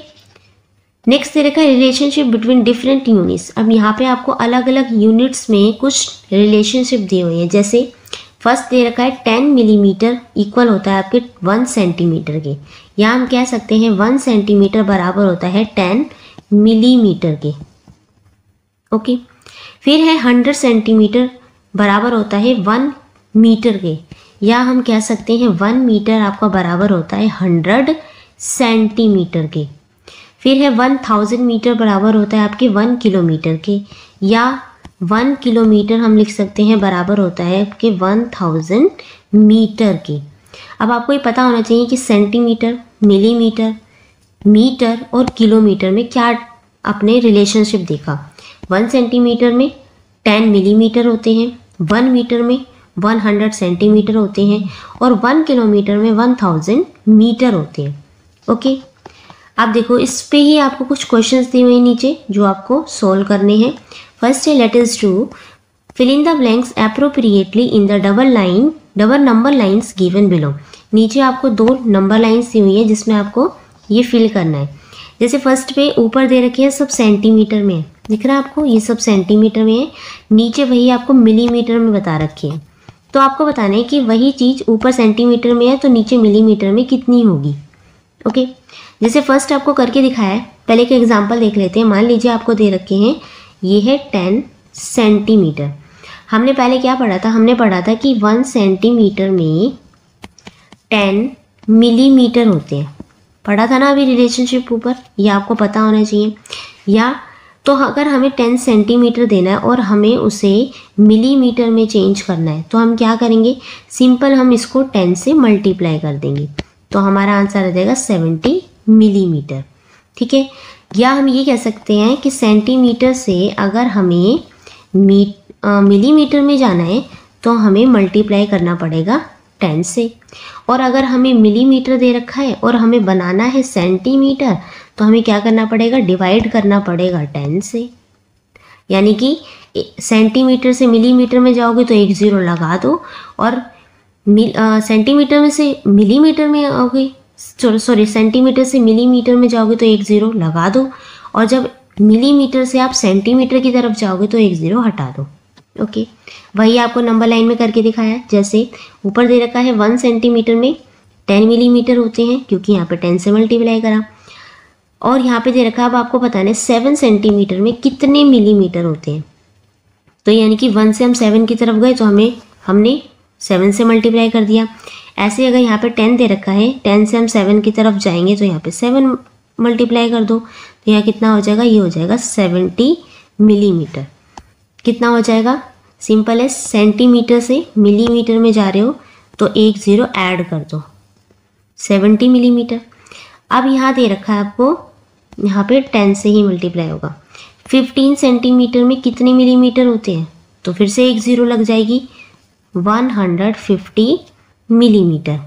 नेक्स्ट दे रखा है रिलेशनशिप बिटवीन डिफरेंट यूनिट्स। अब यहाँ पे आपको अलग अलग यूनिट्स में कुछ रिलेशनशिप दिए हुए हैं। जैसे फर्स्ट दे रखा है 10 मिलीमीटर इक्वल होता है आपके 1 सेंटीमीटर के, या हम कह सकते हैं 1 सेंटीमीटर बराबर होता है 10 मिलीमीटर के। ओके, फिर है 100 सेंटीमीटर बराबर होता है 1 मीटर के, या हम कह सकते हैं 1 मीटर आपका बराबर होता है 100 सेंटीमीटर के। फिर है 1000 मीटर बराबर होता है आपके 1 किलोमीटर के, या 1 किलोमीटर हम लिख सकते हैं बराबर होता है आपके 1000 मीटर के। अब आपको ये पता होना चाहिए कि सेंटीमीटर, मिलीमीटर, मीटर और किलोमीटर में क्या आपने रिलेशनशिप देखा। 1 सेंटीमीटर में 10 मिलीमीटर होते हैं, 1 मीटर में 100 सेंटीमीटर होते हैं, और 1 किलोमीटर में 1000 मीटर होते हैं। ओके, आप देखो इस पे ही आपको कुछ क्वेश्चंस दिए हुए हैं नीचे जो आपको सोल्व करने हैं। फर्स्ट है let us do fill in the blanks appropriately in the double number lines given below. नीचे आपको 2 नंबर लाइन्स दी हुई है जिसमें आपको ये फिल करना है। जैसे फर्स्ट पे ऊपर दे रखे हैं सब सेंटीमीटर में है, दिख रहा है आपको, ये सब सेंटीमीटर में है, नीचे वही आपको मिलीमीटर में बता रखे हैं। तो आपको बताना है कि वही चीज़ ऊपर सेंटीमीटर में है तो नीचे मिलीमीटर में कितनी होगी। ओके, जैसे फर्स्ट आपको करके दिखाया है, पहले एक एग्जांपल देख लेते हैं। मान लीजिए आपको दे रखे हैं ये है 10 सेंटीमीटर। हमने पहले क्या पढ़ा था, हमने पढ़ा था कि 1 सेंटीमीटर में 10 मिलीमीटर होते हैं, पढ़ा था ना अभी रिलेशनशिप ऊपर, ये आपको पता होना चाहिए। या तो अगर हमें 10 सेंटीमीटर देना है और हमें उसे मिलीमीटर में चेंज करना है तो हम क्या करेंगे, सिंपल हम इसको 10 से मल्टीप्लाई कर देंगे, तो हमारा आंसर आ जाएगा 70 मिलीमीटर, ठीक है। या हम ये कह सकते हैं कि सेंटीमीटर से अगर हमें मिलीमीटर में जाना है तो हमें मल्टीप्लाई करना पड़ेगा 10 से, और अगर हमें मिलीमीटर दे रखा है और हमें बनाना है सेंटीमीटर तो हमें क्या करना पड़ेगा, डिवाइड करना पड़ेगा 10 से। यानी कि सेंटीमीटर से मिलीमीटर में जाओगे तो 1 0 लगा दो, और सेंटीमीटर में से मिलीमीटर में आओगे सॉरी सेंटीमीटर से मिलीमीटर में जाओगे तो एक ज़ीरो लगा दो, और जब मिलीमीटर से आप सेंटीमीटर की तरफ जाओगे तो एक ज़ीरो हटा दो। ओके, वही आपको नंबर लाइन में करके दिखाया है। जैसे ऊपर दे रखा है 1 सेंटीमीटर में 10 मिलीमीटर होते हैं, क्योंकि यहाँ पे 10 से मल्टीप्लाई करा, और यहाँ पे दे रखा है अब आपको बताना है 7 सेंटीमीटर में कितने मिलीमीटर होते हैं। तो यानी कि 1 से हम 7 की तरफ गए तो हमने 7 से मल्टीप्लाई कर दिया। ऐसे अगर यहाँ पे 10 दे रखा है, 10 से हम 7 की तरफ जाएंगे तो यहाँ पे 7 मल्टीप्लाई कर दो, तो यहाँ कितना हो जाएगा, ये हो जाएगा 70 मिलीमीटर। कितना हो जाएगा, सिंपल है, सेंटीमीटर से मिलीमीटर में जा रहे हो तो एक ज़ीरो ऐड कर दो, 70 मिलीमीटर। अब यहाँ दे रखा है आपको, यहाँ पे 10 से ही मल्टीप्लाई होगा। 15 सेंटीमीटर में कितने मिलीमीटर होते हैं, तो फिर से एक ज़ीरो लग जाएगी, 150 मिलीमीटर।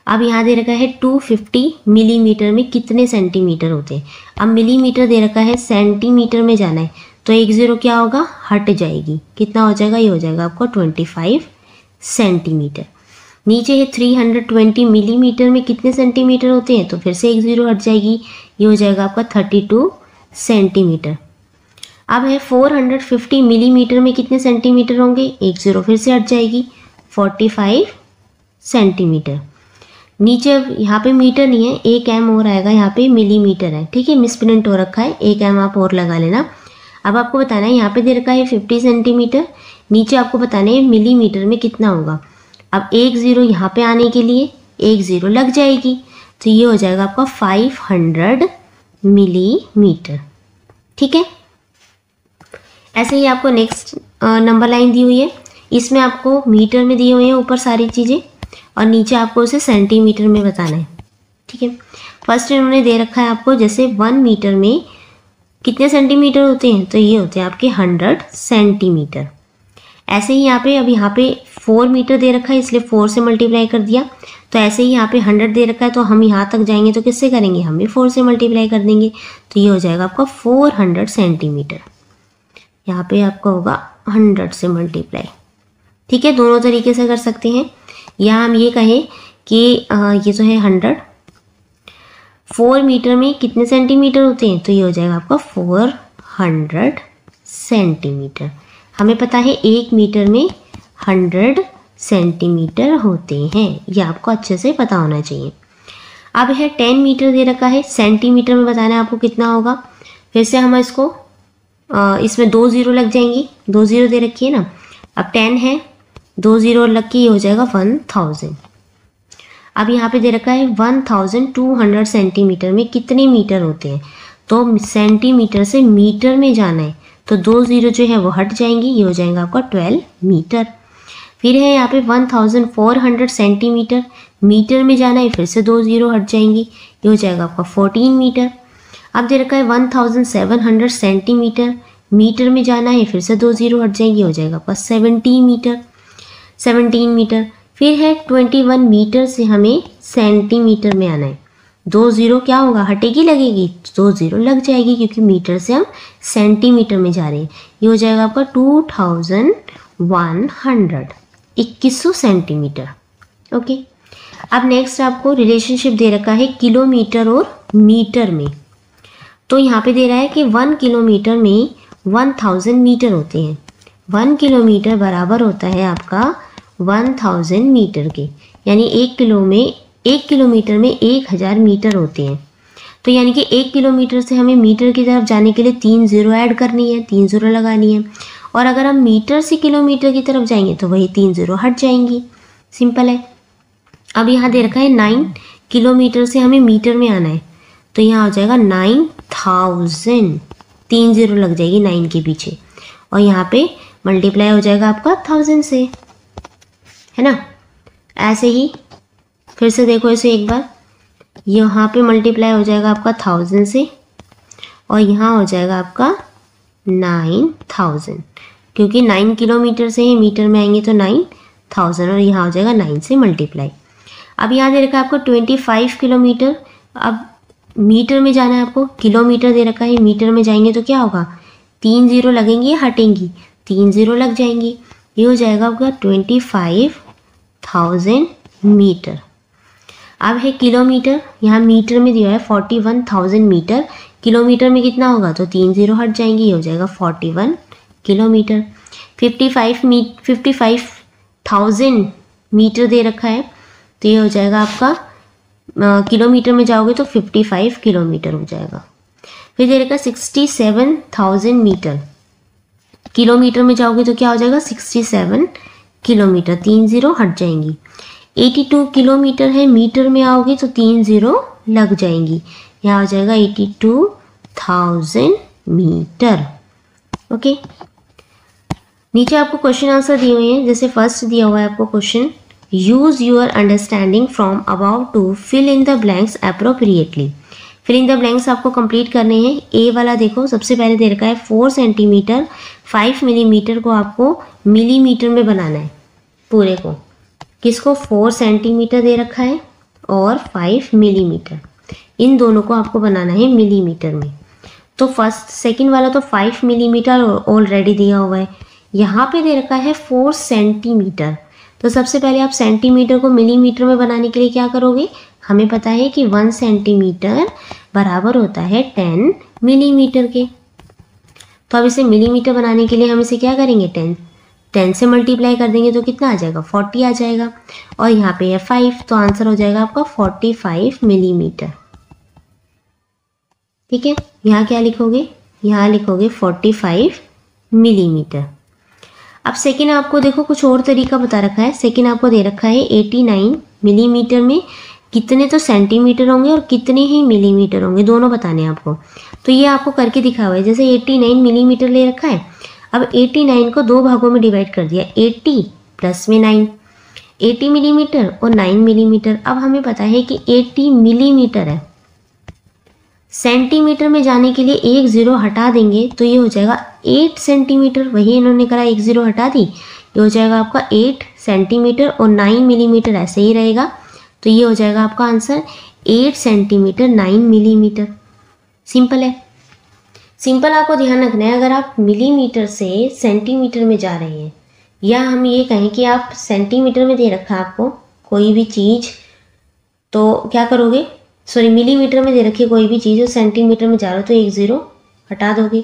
अब यहाँ दे रखा है 250 मिलीमीटर में कितने सेंटीमीटर होते हैं। अब मिलीमीटर दे रखा है, सेंटीमीटर में जाना है तो एक ज़ीरो क्या होगा, हट जाएगी। कितना हो जाएगा, ये हो जाएगा आपको 25 सेंटीमीटर। नीचे है 320 मिलीमीटर में कितने सेंटीमीटर होते हैं, तो फिर से एक ज़ीरो हट जाएगी, ये हो जाएगा आपका 32 सेंटीमीटर। अब है 450 मिलीमीटर में कितने सेंटीमीटर होंगे, एक ज़ीरो फिर से हट जाएगी, 45 सेंटीमीटर। नीचे अब यहाँ पे मीटर नहीं है, एक एम और आएगा, यहाँ पे मिलीमीटर है, ठीक है, मिसप्रिंट हो रखा है, एक एम आप और लगा लेना। अब आपको बताना है, यहाँ पे दे रखा है 50 सेंटीमीटर, नीचे आपको बताना है मिलीमीटर में कितना होगा। अब एक ज़ीरो यहाँ पे आने के लिए एक ज़ीरो लग जाएगी, तो ये हो जाएगा आपका 500 मिलीमीटर, ठीक है। ऐसे ही आपको नेक्स्ट नंबर लाइन दी हुई है, इसमें आपको मीटर में दिए हुए हैं ऊपर सारी चीज़ें, और नीचे आपको उसे सेंटीमीटर में बताना है, ठीक है। फर्स्ट इन्होंने दे रखा है आपको, जैसे 1 मीटर में कितने सेंटीमीटर होते हैं, तो ये होते हैं आपके 100 सेंटीमीटर। ऐसे ही यहाँ पे, अब यहाँ पे 4 मीटर दे रखा है, इसलिए 4 से मल्टीप्लाई कर दिया। तो ऐसे ही यहाँ पे 100 दे रखा है, तो हम यहाँ तक जाएंगे तो किससे करेंगे, हम भी 4 से मल्टीप्लाई कर देंगे, तो ये हो जाएगा आपका 400 सेंटीमीटर। यहाँ पे आपका होगा 100 से मल्टीप्लाई, ठीक है। दोनों तरीके से कर सकते हैं। यहाँ हम ये कहें कि ये जो है 100, 4 मीटर में कितने सेंटीमीटर होते हैं, तो ये हो जाएगा आपका 400 सेंटीमीटर। हमें पता है 1 मीटर में 100 सेंटीमीटर होते हैं, ये आपको अच्छे से पता होना चाहिए। अब है 10 मीटर दे रखा है, सेंटीमीटर में बताना है आपको कितना होगा। फिर से हम इसको इसमें 2 ज़ीरो लग जाएंगी, 2 ज़ीरो दे रखी है ना। अब 10 है, 2 ज़ीरो लग के ये हो जाएगा 1000। अब यहाँ पे दे रखा है 1200 सेंटीमीटर में कितने मीटर होते हैं, तो सेंटीमीटर से मीटर में जाना है तो 2 ज़ीरो जो है वो हट जाएंगी, ये हो जाएगा आपका 12 मीटर। फिर है यहाँ पे 1400 सेंटीमीटर, मीटर में जाना है, फिर से 2 ज़ीरो हट जाएंगी, ये हो जाएगा आपका 14 मीटर। अब दे रखा है 1700 सेंटीमीटर, मीटर में जाना है, फिर से 2 ज़ीरो हट जाएंगे, हो जाएगा आपका 17 मीटर। फिर है 21 मीटर से हमें सेंटीमीटर में आना है, 2 ज़ीरो क्या होगा, हटेगी लगेगी, 2 ज़ीरो लग जाएगी, क्योंकि मीटर से हम सेंटीमीटर में जा रहे हैं। ये हो जाएगा आपका 2100, 2100 सेंटीमीटर। ओके, अब नेक्स्ट आपको रिलेशनशिप दे रखा है किलोमीटर और मीटर में। तो यहाँ पे दे रहा है कि 1 किलोमीटर में 1000 मीटर होते हैं। 1 किलोमीटर बराबर होता है आपका 1000 मीटर के, यानी 1 किलोमीटर में 1000 मीटर होते हैं। तो यानी कि 1 किलोमीटर से हमें मीटर की तरफ जाने के लिए 3 ज़ीरो ऐड करनी है, 3 ज़ीरो लगानी है। और अगर हम मीटर से किलोमीटर की तरफ जाएंगे तो वही 3 ज़ीरो हट जाएंगी, सिंपल है। अब यहाँ दे रखा है 9 किलोमीटर से हमें मीटर में आना है, तो यहाँ हो जाएगा 9000, 3 ज़ीरो लग जाएगी 9 के पीछे, और यहाँ पे मल्टीप्लाई हो जाएगा आपका 1000 से, है ना। ऐसे ही फिर से देखो इसे एक बार, यहाँ पे मल्टीप्लाई हो जाएगा आपका 1000 से, और यहाँ हो जाएगा आपका 9000, क्योंकि 9 किलोमीटर से ही मीटर में आएंगे तो 9000, और यहाँ हो जाएगा 9 से मल्टीप्लाई। अब यहाँ दे रखा है आपको 25 किलोमीटर, अब मीटर में जाना है आपको, किलोमीटर दे रखा है, मीटर में जाएंगे तो क्या होगा, 3 ज़ीरो लगेंगी, हटेंगी, 3 ज़ीरो लग जाएंगी, ये हो जाएगा आपका 25,000 मीटर। अब है किलोमीटर, यहाँ मीटर में दिया है 41,000 मीटर, किलोमीटर में कितना होगा तो 3 जीरो हट जाएंगी, ये हो जाएगा 41 किलोमीटर। 55,000 मीटर दे रखा है, तो ये हो जाएगा आपका किलोमीटर में जाओगे तो 55 किलोमीटर हो जाएगा। फिर दे रखा 67,000 मीटर, किलोमीटर में जाओगे तो क्या हो जाएगा 67 किलोमीटर, 3 जीरो हट जाएंगी। 82 किलोमीटर है, मीटर में आओगे तो 3 जीरो लग जाएंगी, यहाँ हो जाएगा 82,000 मीटर। ओके, नीचे आपको क्वेश्चन आंसर दिए हुए हैं। जैसे फर्स्ट दिया हुआ है आपको question, use your understanding from about to fill in the blanks appropriately. Fill in the blanks आपको कंप्लीट करने हैं। ए वाला देखो, सबसे पहले दे रखा है 4 सेंटीमीटर 5 मिलीमीटर को आपको मिलीमीटर में बनाना है पूरे को। किसको? 4 सेंटीमीटर दे रखा है और 5 मिलीमीटर, इन दोनों को आपको बनाना है मिलीमीटर में। तो फर्स्ट सेकंड वाला तो 5 मिलीमीटर ऑलरेडी दिया हुआ है, यहाँ पे दे रखा है 4 सेंटीमीटर। तो सबसे पहले आप सेंटीमीटर को मिलीमीटर में बनाने के लिए क्या करोगे, हमें पता है कि 1 सेंटीमीटर बराबर होता है 10 मिलीमीटर के। तो अब इसे मिलीमीटर बनाने के लिए हम इसे क्या करेंगे, 10 से मल्टीप्लाई कर देंगे तो कितना आ जाएगा 40 आ जाएगा, और यहाँ पे है 5, तो आंसर हो जाएगा आपका 45 मिलीमीटर। ठीक है, यहाँ क्या लिखोगे, यहाँ लिखोगे 45 मिलीमीटर। अब सेकेंड आपको देखो कुछ और तरीका बता रखा है। सेकेंड आपको दे रखा है 89 मिलीमीटर में कितने तो सेंटीमीटर होंगे और कितने ही मिलीमीटर होंगे, दोनों बताने हैं आपको। तो ये आपको करके दिखा हुआ है। जैसे 89 मिलीमीटर ले रखा है, अब 89 को 2 भागों में डिवाइड कर दिया, 80 प्लस में 9, 80 मिलीमीटर और 9 मिलीमीटर। अब हमें पता है कि 80 मिलीमीटर है, सेंटीमीटर में जाने के लिए 1 जीरो हटा देंगे तो ये हो जाएगा 8 सेंटीमीटर। वही इन्होंने करा 1 जीरो हटा दी, ये हो जाएगा आपका 8 सेंटीमीटर और 9 मिलीमीटर ऐसे ही रहेगा। तो ये हो जाएगा आपका आंसर 8 सेंटीमीटर 9 मिलीमीटर। सिंपल है, सिंपल आपको ध्यान रखना है। अगर आप मिलीमीटर से सेंटीमीटर में जा रहे हैं, या हम ये कहें कि आप सेंटीमीटर में दे रखा है आपको कोई भी चीज़, तो क्या करोगे, सॉरी मिलीमीटर में दे रखी कोई भी चीज़ और सेंटीमीटर में जा रहे हो तो 1 जीरो हटा दोगे।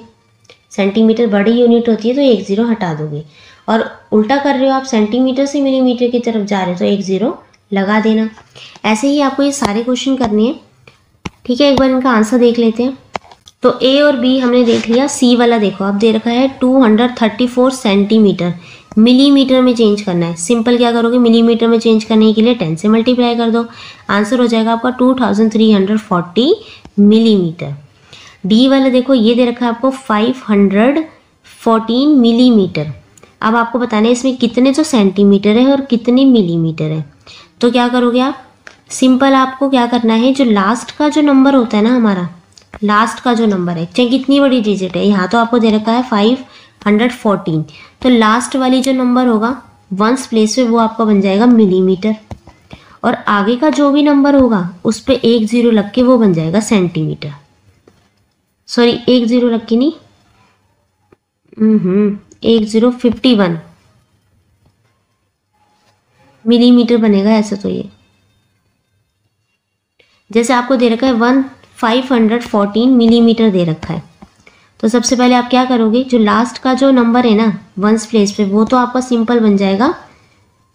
सेंटीमीटर बड़ी यूनिट होती है तो 1 जीरो हटा दोगे, और उल्टा कर रहे हो आप, सेंटीमीटर से मिलीमीटर की तरफ जा रहे हो तो 1 जीरो लगा देना। ऐसे ही आपको ये सारे क्वेश्चन करने हैं। ठीक है, एक बार इनका आंसर देख लेते हैं। तो ए और बी हमने देख लिया। सी वाला देखो, आप दे रखा है 234 सेंटीमीटर, मिलीमीटर में चेंज करना है। सिंपल क्या करोगे, मिलीमीटर में चेंज करने के लिए 10 से मल्टीप्लाई कर दो, आंसर हो जाएगा आपका 2340 मिलीमीटर। डी वाला देखो, ये दे रखा है आपको 514 मिलीमीटर। अब आपको बताना है इसमें कितने तो सेंटीमीटर है और कितने मिलीमीटर है। तो क्या करोगे आप, सिंपल आपको क्या करना है, जो लास्ट का जो नंबर होता है ना, हमारा लास्ट का जो नंबर है, चाहे कितनी बड़ी डिजिट है, यहाँ तो आपको दे रखा है 514, तो लास्ट वाली जो नंबर होगा वंस प्लेस पे वो आपका बन जाएगा मिलीमीटर, और आगे का जो भी नंबर होगा उस पर 1 जीरो लग के वो बन जाएगा सेंटीमीटर। सॉरी 1 जीरो लग के नहीं, 1 जीरो 51 मिलीमीटर बनेगा ऐसा। तो ये जैसे आपको दे रखा है 514 मिलीमीटर दे रखा है, तो सबसे पहले आप क्या करोगे, जो लास्ट का जो नंबर है ना वंस प्लेस पे, वो तो आपका सिंपल बन जाएगा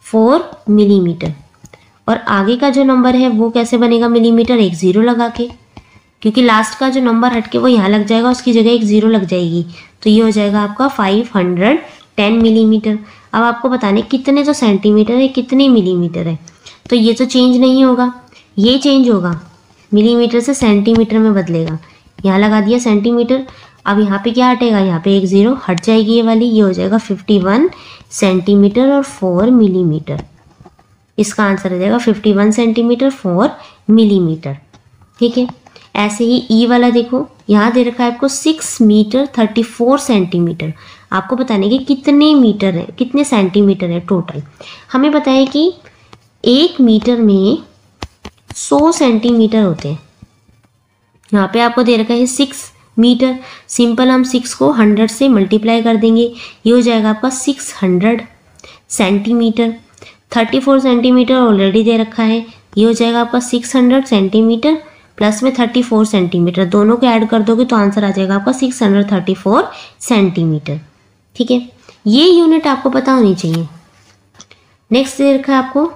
4 मिलीमीटर, और आगे का जो नंबर है वो कैसे बनेगा मिलीमीटर, 1 जीरो लगा के, क्योंकि लास्ट का जो नंबर हट के वो यहाँ लग जाएगा, उसकी जगह 1 जीरो लग जाएगी, तो ये हो जाएगा आपका 510 मिलीमीटर। अब आपको बताने कितने तो सेंटीमीटर है कितने मिलीमीटर है, तो ये तो चेंज नहीं होगा, ये चेंज होगा, मिलीमीटर से सेंटीमीटर में बदलेगा। यहाँ लगा दिया सेंटीमीटर, अब यहाँ पे क्या हटेगा, यहाँ पे 1 जीरो हट जाएगी ये वाली, ये हो जाएगा 51 सेंटीमीटर और 4 मिलीमीटर। इसका आंसर हो जाएगा 51 सेंटीमीटर 4 मिलीमीटर। ठीक है, ऐसे ही ई वाला देखो, यहाँ दे रखा है आपको 6 मीटर 34 सेंटीमीटर। आपको बताने कि कितने मीटर है, कितने सेंटीमीटर है टोटल। हमें पता है कि 1 मीटर में 100 सेंटीमीटर होते हैं। यहाँ पे आपको दे रखा है 6 मीटर, सिंपल हम 6 को 100 से मल्टीप्लाई कर देंगे, ये हो जाएगा आपका 600 सेंटीमीटर। 34 सेंटीमीटर ऑलरेडी दे रखा है, ये हो जाएगा आपका 600 सेंटीमीटर प्लस में 34 सेंटीमीटर, दोनों को ऐड कर दोगे तो आंसर आ जाएगा आपका 634 सेंटीमीटर। ठीक है, ये यूनिट आपको पता होनी चाहिए। नेक्स्ट दे रखा है आपको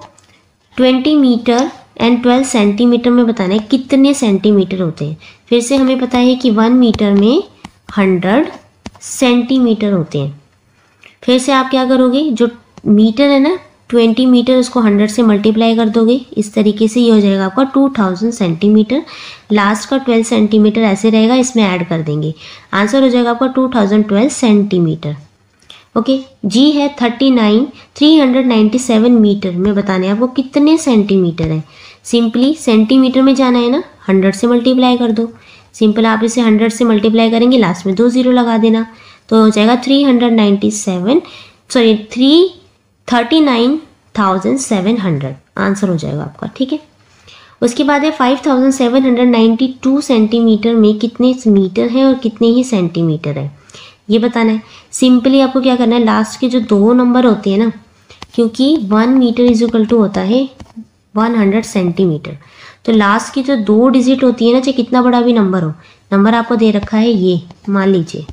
20 मीटर एंड 12 सेंटीमीटर में बताना है कितने सेंटीमीटर होते हैं। फिर से हमें पता है कि 1 मीटर में 100 सेंटीमीटर होते हैं। फिर से आप क्या करोगे, जो मीटर है ना 20 मीटर, उसको 100 से मल्टीप्लाई कर दोगे, इस तरीके से ये हो जाएगा आपका 2000 सेंटीमीटर। लास्ट का 12 सेंटीमीटर ऐसे रहेगा, इसमें ऐड कर देंगे, आंसर हो जाएगा आपका 2012 सेंटीमीटर। ओके, जी है 397 मीटर में बताने हैं आपको कितने सेंटीमीटर है। सिंपली सेंटीमीटर में जाना है ना, 100 से मल्टीप्लाई कर दो। सिंपल आप इसे 100 से मल्टीप्लाई करेंगे, लास्ट में 2 जीरो लगा देना, तो हो जाएगा 39,700 आंसर हो जाएगा आपका। ठीक है, उसके बाद है 5792 सेंटीमीटर में कितने मीटर है और कितने ही सेंटीमीटर है, ये बताना है। सिंपली आपको क्या करना है, लास्ट के जो 2 नंबर होते हैं ना, क्योंकि 1 मीटर इज इक्वल टू होता है 100 सेंटीमीटर, तो लास्ट की जो 2 डिजिट होती है ना, चाहे कितना बड़ा भी नंबर हो, नंबर आपको दे रखा है ये, मान लीजिए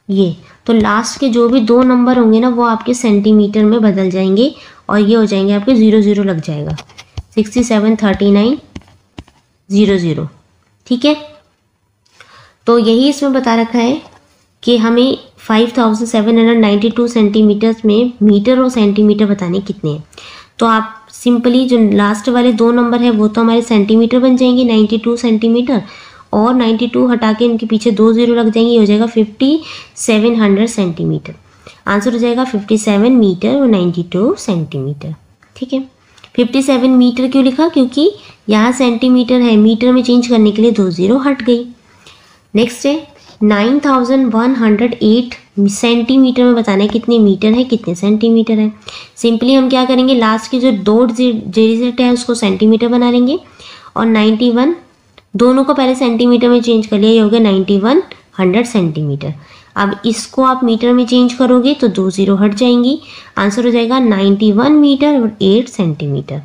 ये, तो लास्ट के जो भी 2 नंबर होंगे ना वो आपके सेंटीमीटर में बदल जाएंगे और ये हो जाएंगे आपके 00 लग जाएगा, 673900। ठीक है, तो यही इसमें बता रखा है कि हमें 5792 सेंटीमीटर में मीटर और सेंटीमीटर बताने कितने हैं। तो आप सिंपली जो लास्ट वाले 2 नंबर है वो तो हमारे सेंटीमीटर बन जाएंगे 92 सेंटीमीटर, और 92 हटा के इनके पीछे 2 जीरो लग जाएंगे, ये हो जाएगा 5700 सेंटीमीटर। आंसर हो जाएगा 57 मीटर और 92 सेंटीमीटर। ठीक है, 57 मीटर क्यों लिखा, क्योंकि यहाँ सेंटीमीटर है, मीटर में चेंज करने के लिए 2 जीरो हट गई। नेक्स्ट है 9108 सेंटीमीटर में बताना है कितने मीटर है कितने सेंटीमीटर है। सिंपली हम क्या करेंगे, लास्ट के जो 2 डिजिट है उसको सेंटीमीटर बना लेंगे और 91 दोनों को पहले सेंटीमीटर में चेंज कर लिया, ये हो गया 9100 सेंटीमीटर। अब इसको आप मीटर में चेंज करोगे तो 2 जीरो हट जाएंगी, आंसर हो जाएगा 91 मीटर और 8 सेंटीमीटर।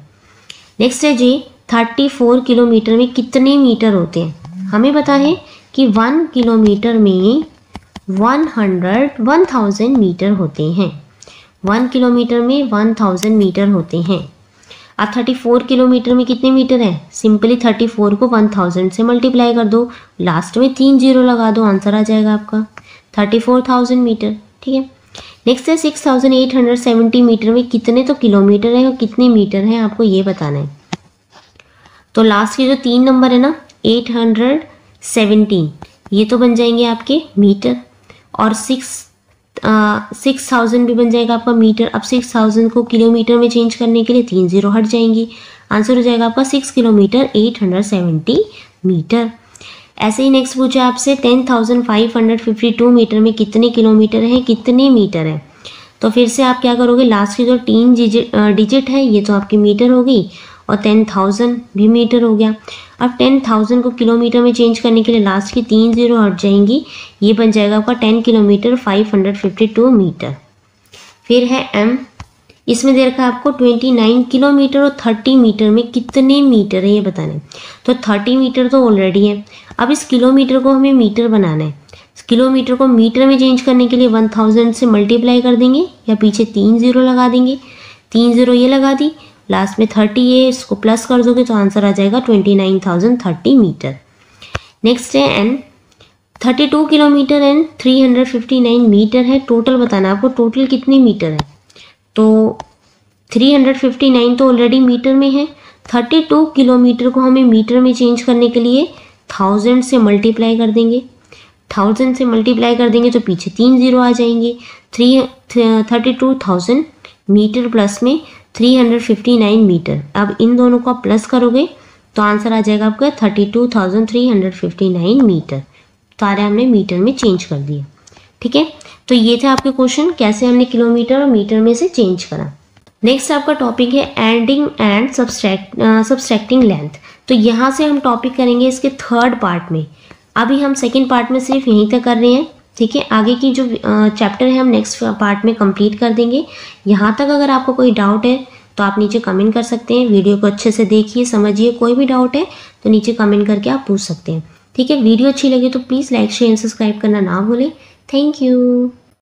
नेक्स्ट है जी 34 किलोमीटर में कितने मीटर होते हैं। हमें पता है कि 1 किलोमीटर में 1000 मीटर होते हैं, 1 किलोमीटर में 1000 मीटर होते हैं। अब 34 किलोमीटर में कितने मीटर है, सिंपली 34 को 1000 से मल्टीप्लाई कर दो, लास्ट में 3 जीरो लगा दो, आंसर आ जाएगा आपका 34000 मीटर। ठीक है, नेक्स्ट है 6870 मीटर में कितने तो किलोमीटर है और कितने मीटर है आपको ये बताना है। तो लास्ट के जो 3 नंबर है ना 817, ये तो बन जाएंगे आपके मीटर, और 6000 भी बन जाएगा आपका मीटर। अब 6000 को किलोमीटर में चेंज करने के लिए 3 जीरो हट जाएंगी, आंसर हो जाएगा आपका 6 किलोमीटर 870 मीटर। ऐसे ही नेक्स्ट पूछा आपसे 10552 मीटर में कितने किलोमीटर है कितने मीटर है। तो फिर से आप क्या करोगे, लास्ट की जो 3 डिजिट है ये तो आपकी मीटर हो गई और 10000 भी मीटर हो गया। अब 10000 को किलोमीटर में चेंज करने के लिए लास्ट की 3 जीरो हट जाएंगी, ये बन जाएगा आपका 10 किलोमीटर 552 मीटर। फिर है एम, इसमें दे रखा है आपको 29 किलोमीटर और 30 मीटर में कितने मीटर है ये बताना है। तो 30 मीटर तो ऑलरेडी है, अब इस किलोमीटर को हमें मीटर बनाना है। किलोमीटर को मीटर में चेंज करने के लिए 1000 से मल्टीप्लाई कर देंगे या पीछे 3 जीरो लगा देंगे, 3 जीरो ये लगा दी, लास्ट में 30 है, इसको प्लस कर दोगे तो आंसर आ जाएगा 29,030 मीटर। नेक्स्ट है एन, 32 किलोमीटर एंड 359 मीटर है। टोटल बताना आपको टोटल कितने मीटर है। तो 359 तो ऑलरेडी मीटर में है, 32 किलोमीटर को हमें मीटर में चेंज करने के लिए 1000 से मल्टीप्लाई कर देंगे, 1000 से मल्टीप्लाई कर देंगे तो पीछे 3 जीरो आ जाएंगे, 32,000 मीटर प्लस में 359 मीटर। अब इन दोनों को आप प्लस करोगे तो आंसर आ जाएगा आपका 32,359 मीटर। सारे हमने मीटर में चेंज कर दिए। ठीक है, तो ये थे आपके क्वेश्चन, कैसे हमने किलोमीटर और मीटर में से चेंज करा। नेक्स्ट आपका टॉपिक है एडिंग एंड सब्सट्रैक्टिंग लेंथ। तो यहाँ से हम टॉपिक करेंगे इसके 3rd पार्ट में। अभी हम 2nd पार्ट में सिर्फ यहीं तक कर रहे हैं। ठीक है, आगे की जो चैप्टर है हम नेक्स्ट पार्ट में कंप्लीट कर देंगे। यहाँ तक अगर आपको कोई डाउट है तो आप नीचे कमेंट कर सकते हैं। वीडियो को अच्छे से देखिए, समझिए, कोई भी डाउट है तो नीचे कमेंट करके आप पूछ सकते हैं। ठीक है, वीडियो अच्छी लगी तो प्लीज़ लाइक शेयर सब्सक्राइब करना ना भूलें। Thank you.